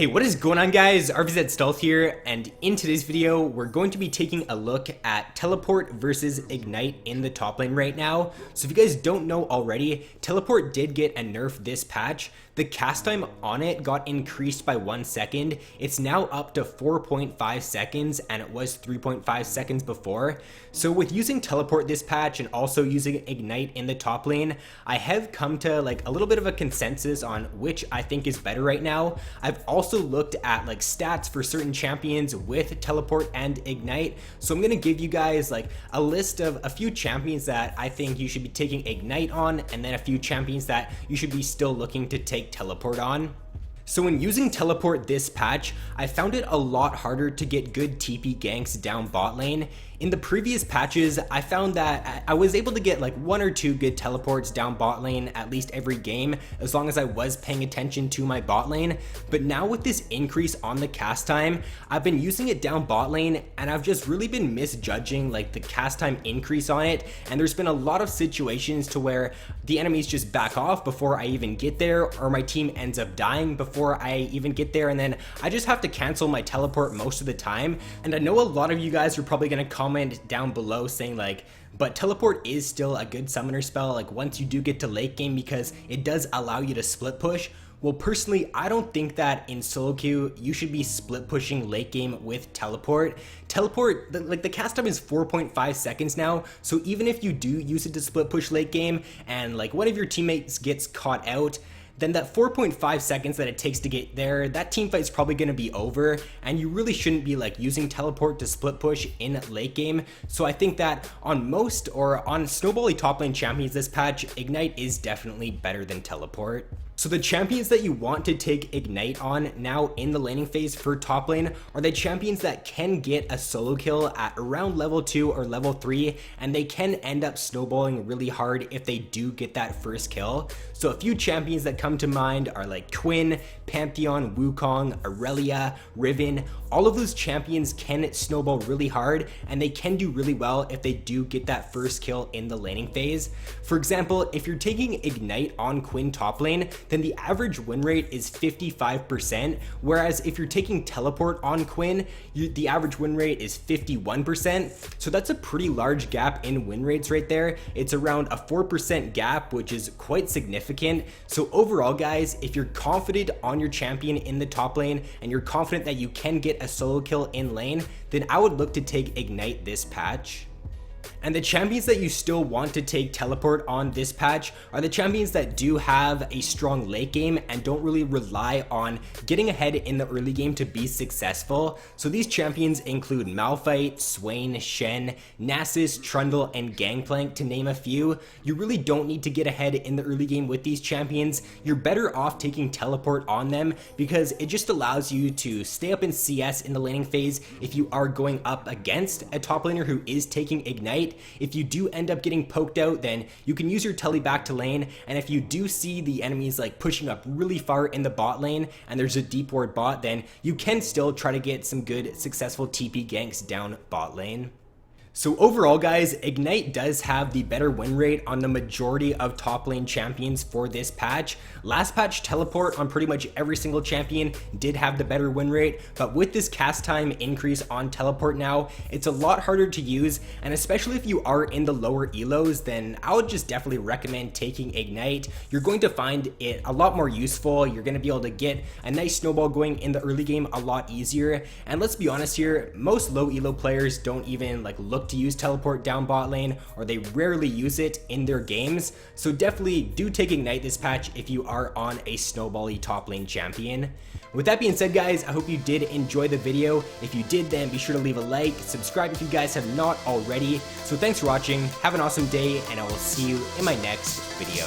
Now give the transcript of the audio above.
Hey, what is going on guys? RvzStealth here, and in today's video, we're going to be taking a look at Teleport versus Ignite in the top lane right now. So if you guys don't know already, Teleport did get a nerf this patch. The cast time on it got increased by 1 second. It's now up to 4.5 seconds and it was 3.5 seconds before. So with using Teleport this patch and also using Ignite in the top lane, I have come to like a little bit of a consensus on which I think is better right now. I've also looked at like stats for certain champions with Teleport and Ignite. So I'm going to give you guys like a list of a few champions that I think you should be taking Ignite on, and then a few champions that you should be still looking to take Teleport on. So when using Teleport this patch, I found it a lot harder to get good TP ganks down bot lane. In the previous patches, I found that I was able to get like 1 or 2 good teleports down bot lane at least every game, as long as I was paying attention to my bot lane. But now with this increase on the cast time, I've been using it down bot lane and I've just really been misjudging like the cast time increase on it. And there's been a lot of situations to where the enemies just back off before I even get there, or my team ends up dying before I even get there, and then I just have to cancel my teleport most of the time. And I know a lot of you guys are probably going to comment down below saying like, but Teleport is still a good summoner spell like once you do get to late game, because it does allow you to split push. Well, personally, I don't think that in solo queue you should be split pushing late game with Teleport. Teleport, the cast time is 4.5 seconds now, so even if you do use it to split push late game and like one of your teammates gets caught out, then that 4.5 seconds that it takes to get there, that team fight is probably going to be over, and you really shouldn't be like using Teleport to split push in late game. So I think that on most or on snowbally top lane champions this patch, Ignite is definitely better than Teleport. So the champions that you want to take Ignite on now in the laning phase for top lane are the champions that can get a solo kill at around level 2 or level 3, and they can end up snowballing really hard if they do get that first kill. So a few champions that come to mind are like Quinn, Pantheon, Wukong, Aurelia, Riven. All of those champions can snowball really hard, and they can do really well if they do get that first kill in the laning phase. For example, if you're taking Ignite on Quinn top lane, then the average win rate is 55%, whereas if you're taking Teleport on Quinn, the average win rate is 51%. So that's a pretty large gap in win rates right there. It's around a 4% gap, which is quite significant. So overall guys, if you're confident on your champion in the top lane and you're confident that you can get a solo kill in lane, then I would look to take Ignite this patch. And the champions that you still want to take Teleport on this patch are the champions that do have a strong late game and don't really rely on getting ahead in the early game to be successful. So these champions include Malphite, Swain, Shen, Nasus, Trundle, and Gangplank, to name a few. You really don't need to get ahead in the early game with these champions. You're better off taking Teleport on them because it just allows you to stay up in CS in the laning phase if you are going up against a top laner who is taking Ignite. If you do end up getting poked out, then you can use your tele back to lane, and if you do see the enemies like pushing up really far in the bot lane and there's a deep ward bot, then you can still try to get some good successful TP ganks down bot lane. So overall guys, Ignite does have the better win rate on the majority of top lane champions for this patch. Last patch, Teleport on pretty much every single champion did have the better win rate, but with this cast time increase on Teleport now, it's a lot harder to use, and especially if you are in the lower elos, then I would just definitely recommend taking Ignite. You're going to find it a lot more useful. You're going to be able to get a nice snowball going in the early game a lot easier, and let's be honest here, most low elo players don't even like look to use Teleport down bot lane, or they rarely use it in their games. So definitely do take Ignite this patch if you are on a snowbally top lane champion. With that being said guys, I hope you did enjoy the video. If you did, then be sure to leave a like, subscribe if you guys have not already. So thanks for watching, have an awesome day, and I will see you in my next video.